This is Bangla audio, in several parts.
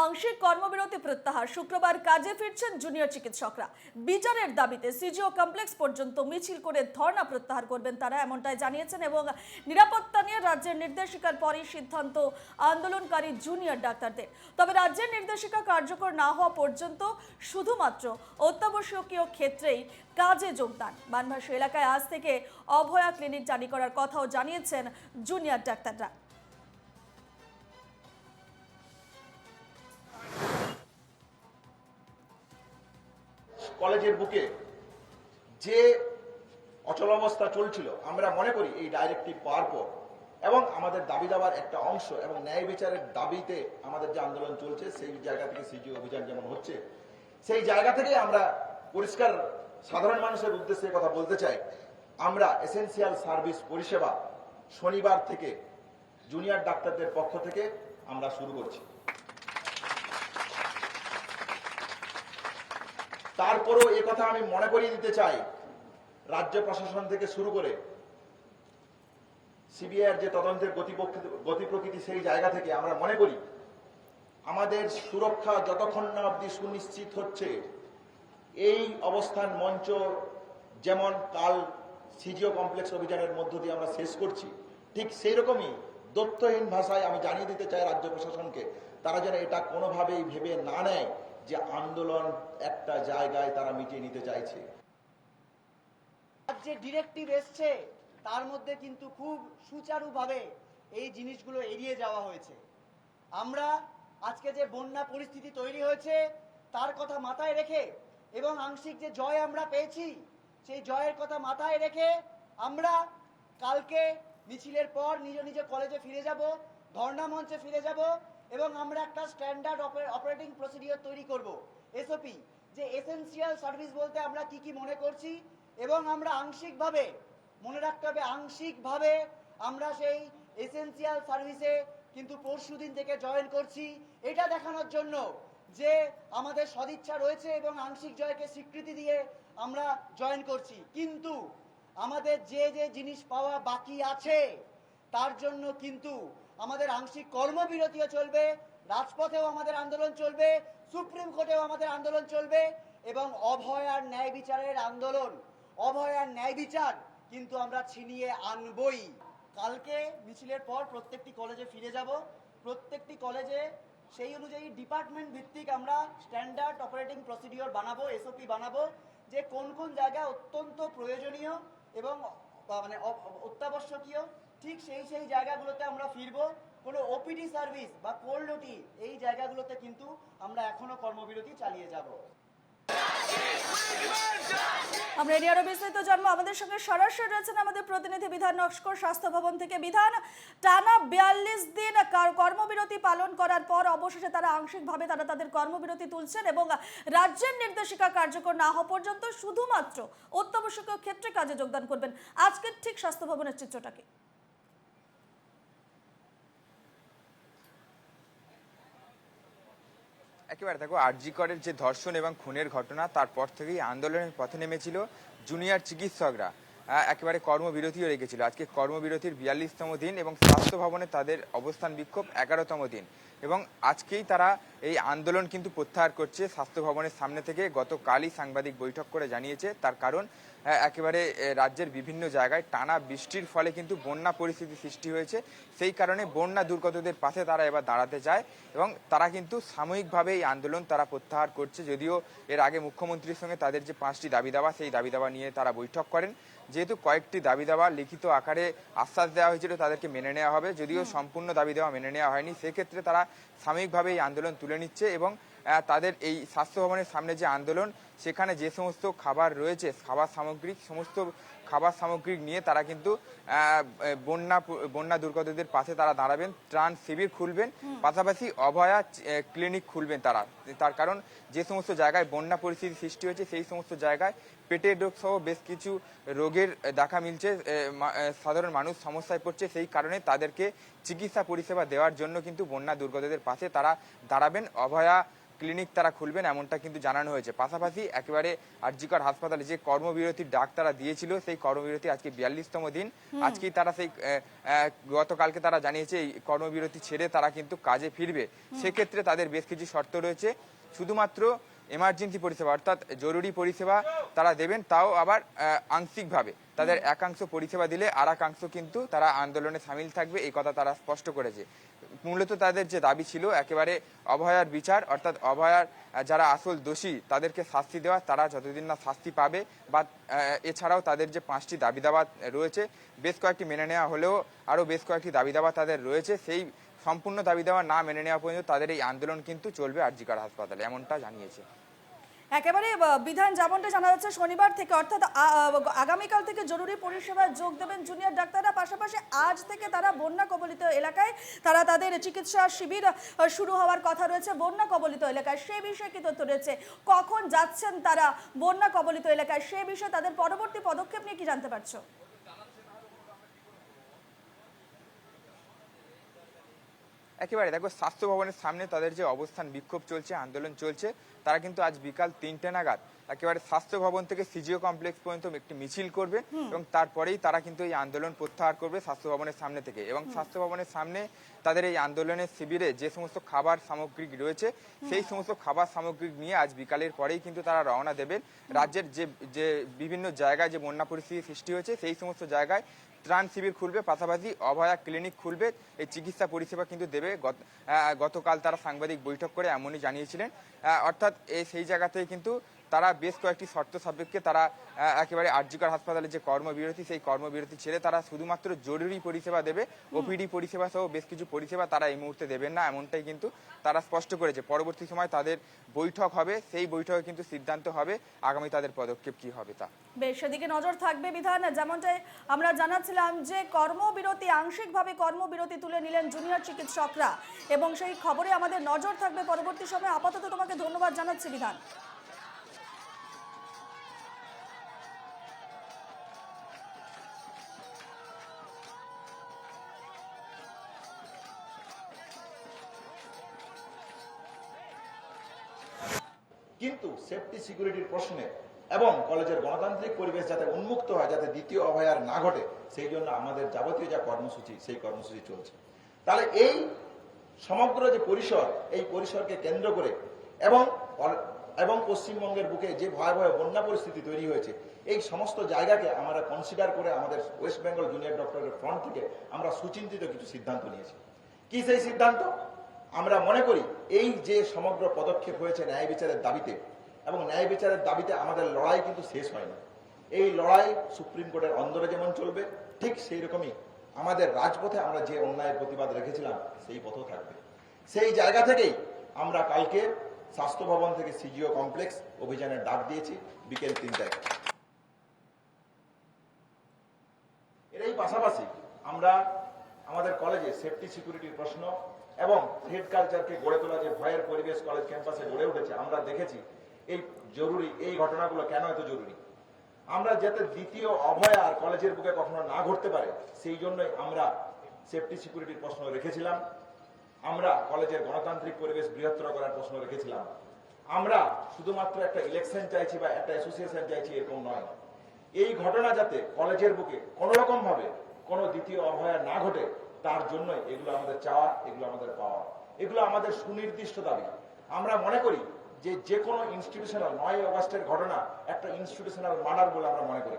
আংশিক কর্মবিরতি প্রত্যাহার, শুক্রবার কাজে ফিরছেন জুনিয়র চিকিৎসকরা। বিচারের দাবিতে সিজিও কমপ্লেক্স পর্যন্ত মিছিল করে ধর্ণা প্রত্যাহার করবেন তারা, এমনটাই জানিয়েছেন। এবং নিরাপত্তা নিয়ে রাজ্যের নির্দেশিকার পরই সিদ্ধান্ত আন্দোলনকারী জুনিয়র ডাক্তারদের। তবে রাজ্যের নির্দেশিকা কার্যকর না হওয়া পর্যন্ত শুধুমাত্র অত্যাবশ্যকীয় ক্ষেত্রেই কাজে যোগদান। বানভাসী এলাকায় আজ থেকে অভয়া ক্লিনিক জারি করার কথাও জানিয়েছেন জুনিয়র ডাক্তাররা। কলেজের বুকে যে অচলাবস্থা চলছিল, আমরা মনে করি এই ডাইরেক্টিভ পাওয়ার পর এবং আমাদের দাবি দাবার একটা অংশ এবং ন্যায় বিচারের দাবিতে আমাদের যে আন্দোলন চলছে, সেই জায়গা থেকে সিজি অভিযান যেমন হচ্ছে, সেই জায়গা থেকে আমরা পরিষ্কার সাধারণ মানুষের উদ্দেশ্যে কথা বলতে চাই। আমরা এসেনশিয়াল সার্ভিস পরিষেবা শনিবার থেকে জুনিয়র ডাক্তারদের পক্ষ থেকে আমরা শুরু করছি। তারপরও এ কথা আমি মনে করিয়ে দিতে চাই, রাজ্য প্রশাসন থেকে শুরু করে সিবিআইয়ের যে তদন্তের গতি প্রকৃতি, সেই জায়গা থেকে আমরা মনে করি আমাদের সুরক্ষা যতক্ষণ না অবধি সুনিশ্চিত হচ্ছে, এই অবস্থান মঞ্চ যেমন কাল সিজিও কমপ্লেক্স অভিযানের মধ্য দিয়ে আমরা শেষ করছি, ঠিক সেই রকমই তথ্যহীন ভাষায় আমি জানিয়ে দিতে চাই রাজ্য প্রশাসনকে, তারা যেন এটা কোনোভাবেই ভেবে না নেয় যে আন্দোলন একটা জায়গায় তারা মিটিয়ে নিতে চাইছে। যে ডিরেক্টিভ এসছে তার মধ্যে কিন্তু খুব সুচারুভাবে এই জিনিসগুলো এড়িয়ে যাওয়া হয়েছে। আমরা আজকে যে বন্যা পরিস্থিতি তৈরি হয়েছে তার কথা মাথায় রেখে এবং আংশিক যে জয় আমরা পেয়েছি সেই জয়ের কথা মাথায় রেখে আমরা কালকে মিছিলের পর নিজ নিজ কলেজে ফিরে যাব, ধর্ণা মঞ্চে ফিরে যাব এবং আমরা একটা স্ট্যান্ডার্ড অপারেটিং প্রসিডিওর তৈরি করব, এসওপি, যে এসেনশিয়াল সার্ভিস বলতে আমরা কি কি মনে করছি এবং আমরা আংশিকভাবে, মনে রাখতে হবে আংশিকভাবে আমরা সেই এসেনশিয়াল সার্ভিসে কিন্তু পরশুদিন থেকে জয়েন করছি, এটা দেখানোর জন্য যে আমাদের সদিচ্ছা রয়েছে এবং আংশিক জয়কে স্বীকৃতি দিয়ে আমরা জয়েন করছি। কিন্তু আমাদের যে যে জিনিস পাওয়া বাকি আছে তার জন্য কিন্তু আমাদের আংশিক কর্মবিরতিও চলবে, রাজপথেও আমাদের আন্দোলন চলবে, সুপ্রিম কোর্টেও আমাদের আন্দোলন চলবে এবং অভয়ার ন্যায় বিচারের আন্দোলন, অভয়ার ন্যায় বিচার কিন্তু আমরা ছিনিয়ে আনবই। কালকে মিছিলের পর প্রত্যেকটি কলেজে ফিরে যাব, প্রত্যেকটি কলেজে সেই অনুযায়ী ডিপার্টমেন্ট ভিত্তিক আমরা স্ট্যান্ডার্ড অপারেটিং প্রসিডিওর বানাবো, এসওপি বানাবো, যে কোন কোন জায়গায় অত্যন্ত প্রয়োজনীয় এবং মানে অত্যাবশ্যকীয়, ঠিক সেই জায়গাগুলোতে আমরা ফিরবো। কোনো ওপিডি সার্ভিস বা কোল্ড ওটি এই জায়গাগুলোতে কিন্তু আমরা এখনো কর্মবিরতি চালিয়ে যাব। আমরা এর আরো বিস্তারিত জানবো। আমাদের সঙ্গে সরাসরি রয়েছেন আমাদের প্রতিনিধি বিধান নস্কর স্বাস্থ্য ভবন থেকে। বিধান, টানা 42 দিন কর্মবিরতি পালন করার পর অবশেষে তারা আংশিকভাবে তাদের কর্মবিরতি তুলছেন এবং রাজ্যের নির্দেশিকা কার্যকর না হওয়া পর্যন্ত শুধুমাত্র অত্যাবশ্যকীয় ক্ষেত্রে কাজে যোগদান করবেন। আজকের ঠিক স্বাস্থ্য ভবনের চিত্রটা কি? একেবারে দেখো, আরজি করের যে ধর্ষণ এবং খুনের ঘটনা, তারপর থেকেই আন্দোলনের পথে নেমেছিল জুনিয়র চিকিৎসকরা, একেবারে কর্মবিরতিও রেখেছিল। আজকে কর্মবিরতির 42তম দিন এবং স্বাস্থ্য ভবনে তাদের অবস্থান বিক্ষোভ 11তম দিন এবং আজকেই তারা এই আন্দোলন কিন্তু প্রত্যাহার করছে স্বাস্থ্য ভবনের সামনে থেকে। গতকালই সাংবাদিক বৈঠক করে জানিয়েছে, তার কারণ একেবারে রাজ্যের বিভিন্ন জায়গায় টানা বৃষ্টির ফলে কিন্তু বন্যা পরিস্থিতি সৃষ্টি হয়েছে। সেই কারণে বন্যা দুর্গতদের পাশে তারা এবার দাঁড়াতে চায় এবং তারা কিন্তু সাময়িকভাবে এই আন্দোলন তারা প্রত্যাহার করছে। যদিও এর আগে মুখ্যমন্ত্রীর সঙ্গে তাদের যে 5টি দাবি দাবা, সেই দাবি দাবা নিয়ে তারা বৈঠক করেন। যেহেতু কয়েকটি দাবি দাবা লিখিত আকারে আশ্বাস দেওয়া হয়েছিল তাদেরকে মেনে নেওয়া হবে, যদিও সম্পূর্ণ দাবি দেওয়া মেনে নেওয়া হয়নি, সেক্ষেত্রে তারা সাময়িকভাবে এই আন্দোলন তুলে নিচ্ছে এবং তাদের এই স্বাস্থ্য ভবনের সামনে যে আন্দোলন, সেখানে যে সমস্ত খাবার রয়েছে, সমস্ত খাবার সামগ্রিক নিয়ে তারা কিন্তু বন্যা দুর্গতদের পাশে তারা দাঁড়াবেন, ত্রাণ শিবির খুলবেন, পাশাপাশি অভয়া ক্লিনিক খুলবেন তারা। তার কারণ যে সমস্ত জায়গায় বন্যা পরিস্থিতি সৃষ্টি হয়েছে সেই সমস্ত জায়গায় পেটের রোগ সহ বেশ কিছু রোগের দেখা মিলছে, সাধারণ মানুষ সমস্যায় পড়ছে। সেই কারণে তাদেরকে চিকিৎসা পরিষেবা দেওয়ার জন্য কিন্তু বন্যা দুর্গতদের পাশে তারা দাঁড়াবেন। অভয়া ক্লিনিক তারা খুলবেন এমনটা কিন্তু জানানো হয়েছে। পাশাপাশি একেবারে আরজিকর হাসপাতালে যে কর্মবিরতির ডাক তারা দিয়েছিল সেই কর্মবিরতি আজকে 42তম দিন। আজকেই তারা সেই গতকালকে তারা জানিয়েছে এই কর্মবিরতি ছেড়ে তারা কিন্তু কাজে ফিরবে। সেক্ষেত্রে তাদের বেশ কিছু শর্ত রয়েছে। শুধুমাত্র এমার্জেন্সি পরিষেবা অর্থাৎ জরুরি পরিষেবা তারা দেবেন, তাও আবার আংশিকভাবে। তাদের একাংশ পরিষেবা দিলে আর একাংশ কিন্তু তারা আন্দোলনে সামিল থাকবে, এই কথা তারা স্পষ্ট করেছে। মূলত তাদের যে দাবি ছিল একেবারে অভয়ার বিচার, অর্থাৎ অভয়ার যারা আসল দোষী তাদেরকে শাস্তি দেওয়া, তারা যতদিন না শাস্তি পাবে বা এছাড়াও তাদের যে 5টি দাবি দাবা রয়েছে, বেশ কয়েকটি মেনে নেওয়া হলেও আরও বেশ কয়েকটি দাবি দাবা তাদের রয়েছে। সেই সম্পূর্ণ দাবি দাবা না মেনে নেওয়া পর্যন্ত তাদের এই আন্দোলন কিন্তু চলবে আরজিকর হাসপাতালে, এমনটা জানিয়েছে। একেবারে বিধান যেমনটা জানা যাচ্ছে শনিবার থেকে অর্থাৎ আগামীকাল থেকে জরুরি পরিষেবায় যোগ দেবেন জুনিয়র ডাক্তাররা। পাশাপাশি আজ থেকে তারা বন্যা কবলিত এলাকায় তারা তাদের চিকিৎসা শিবির শুরু হওয়ার কথা রয়েছে বন্যা কবলিত এলাকায়। সে বিষয়ে কি তথ্য রয়েছে, কখন যাচ্ছেন তারা বন্যা কবলিত এলাকায়, সে বিষয়ে তাদের পরবর্তী পদক্ষেপ নিয়ে কি জানতে পারছো? একেবারে দেখো, স্বাস্থ্য ভবনের সামনে তাদের যে অবস্থান বিক্ষোভ চলছে, আন্দোলন চলছে, তারা কিন্তু আজ বিকাল 3টে নাগাদ একেবারে স্বাস্থ্য ভবন থেকে সিজিও কমপ্লেক্স পর্যন্ত একটি মিছিল করবে এবং তারপরেই তারা কিন্তু এই আন্দোলন প্রত্যাহার করবে স্বাস্থ্য ভবনের সামনে থেকে। এবং স্বাস্থ্য ভবনের সামনে তাদের এই আন্দোলনের শিবিরে যে সমস্ত খাবার সামগ্রিক রয়েছে সেই সমস্ত খাবার সামগ্রিক নিয়ে আজ বিকালের পরেই কিন্তু তারা রওনা দেবেন। রাজ্যের যে বিভিন্ন জায়গায় যে বন্যা পরিস্থিতি সৃষ্টি হয়েছে সেই সমস্ত জায়গায় ত্রাণ শিবির খুলবে, পাশাপাশি অভয়া ক্লিনিক খুলবে, এই চিকিৎসা পরিষেবা কিন্তু দেবে। গতকাল তারা সাংবাদিক বৈঠক করে এমনই জানিয়েছিলেন। অর্থাৎ সেই জায়গাতেই কিন্তু তারা বেশ কয়েকটি শর্ত সাপেক্ষে তারা একেবারে আরজিকর হাসপাতালে যে কর্মবিরতি সেই কর্মবিরতি ছেড়ে তারা শুধুমাত্র জরুরি পরিষেবা দেবে, ওপিডি পরিষেবা সহ বেশ কিছু পরিষেবা তারা এই মুহূর্তে দেবেন না, এমনটাই কিন্তু তারা স্পষ্ট করেছে। পরবর্তী সময় তাদের বৈঠক হবে, সেই বৈঠকে কিন্তু সিদ্ধান্ত হবে আগামী তাদের পদক্ষেপ কি হবে তা। বেশ, সেদিকে নজর থাকবে বিধান। যেমনটাই আমরা জানাচ্ছিলাম যে কর্মবিরতি আংশিকভাবে কর্মবিরতি তুলে নিলেন জুনিয়র চিকিৎসকরা এবং সেই খবরে আমাদের নজর থাকবে পরবর্তী সময়ে। আপাতত তোমাকে ধন্যবাদ জানাচ্ছি বিধান। কিন্তু সেফটি সিকিউরিটির প্রশ্নে এবং কলেজের গণতান্ত্রিক পরিবেশ যাতে উন্মুক্ত হয়, যাতে দ্বিতীয় অভয়ার না ঘটে, সেই জন্য আমাদের যাবতীয় যা কর্মসূচি সেই কর্মসূচি চলছে। তাহলে এই সমগ্র যে পরিসর, এই পরিসরকে কেন্দ্র করে এবং পশ্চিমবঙ্গের বুকে যে ভয়াবহ বন্যা পরিস্থিতি তৈরি হয়েছে, এই সমস্ত জায়গাকে আমরা কনসিডার করে আমাদের ওয়েস্ট বেঙ্গল জুনিয়র ডক্টরের ফ্রন্ট থেকে আমরা সুচিন্তিত কিছু সিদ্ধান্ত নিয়েছি। কি সেই সিদ্ধান্ত? আমরা মনে করি এই যে সমগ্র পদক্ষেপ হয়েছে ন্যায় বিচারের দাবিতে, এবং ন্যায় বিচারের দাবিতে আমাদের লড়াই কিন্তু শেষ হয়নি। এই লড়াই সুপ্রিম কোর্টের অন্দরে যেমন চলবে, ঠিক সেই রকমই আমাদের রাজপথে আমরা যে অন্যায়ের প্রতিবাদ রেখেছিলাম সেই পথও থাকবে। সেই জায়গা থেকেই আমরা কালকে স্বাস্থ্য ভবন থেকে সিজিও কমপ্লেক্স অভিযানের ডাক দিয়েছি বিকেল 3টায়। এরই পাশাপাশি আমরা আমাদের কলেজে সেফটি সিকিউরিটির প্রশ্ন এবং থ্রেড কালচারকে গড়ে তোলা, যে ভয়ের পরিবেশ কলেজ ক্যাম্পাসে গড়ে উঠেছে, আমরা দেখেছি এই ঘটনাগুলো কেন এত জরুরি। আমরা যাতে দ্বিতীয় অভয়া আর কলেজের বুকে কখনো না ঘটতে পারে সেই জন্যই আমরা সেফটি সিকিউরিটির প্রশ্ন রেখেছিলাম। আমরা কলেজের গণতান্ত্রিক পরিবেশ বৃহত্তর করার প্রশ্ন রেখেছিলাম। আমরা শুধুমাত্র একটা ইলেকশন চাইছি বা একটা অ্যাসোসিয়েশন চাইছি এরকম নয়। এই ঘটনা যাতে কলেজের বুকে কোনো রকম ভাবে কোনো দ্বিতীয় অভয়া না ঘটে তার জন্যই এগুলো আমাদের চাওয়া, এগুলো আমাদের পাওয়া, এগুলো আমাদের সুনির্দিষ্ট দাবি। আমরা মনে করি যে কোনো ইনস্টিটিউশনাল 9 অগাস্টের ঘটনা একটা ইনস্টিটিউশনাল মার্ডার বলে আমরা মনে করি।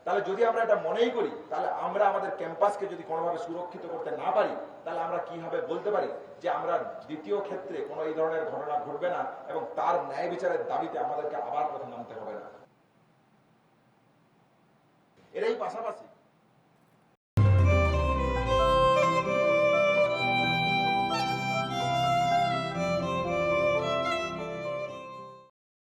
তাহলে যদি আমরা এটা মনেই করি, তাহলে আমরা আমাদের ক্যাম্পাসকে যদি কোনোভাবে সুরক্ষিত করতে না পারি, তাহলে আমরা কিভাবে বলতে পারি যে আমরা দ্বিতীয় ক্ষেত্রে কোনো এই ধরনের ঘটনা ঘটবে না এবং তার ন্যায় বিচারের দাবিতে আমাদেরকে আবার পথে নামতে হবে না। এর এই পাশাপাশি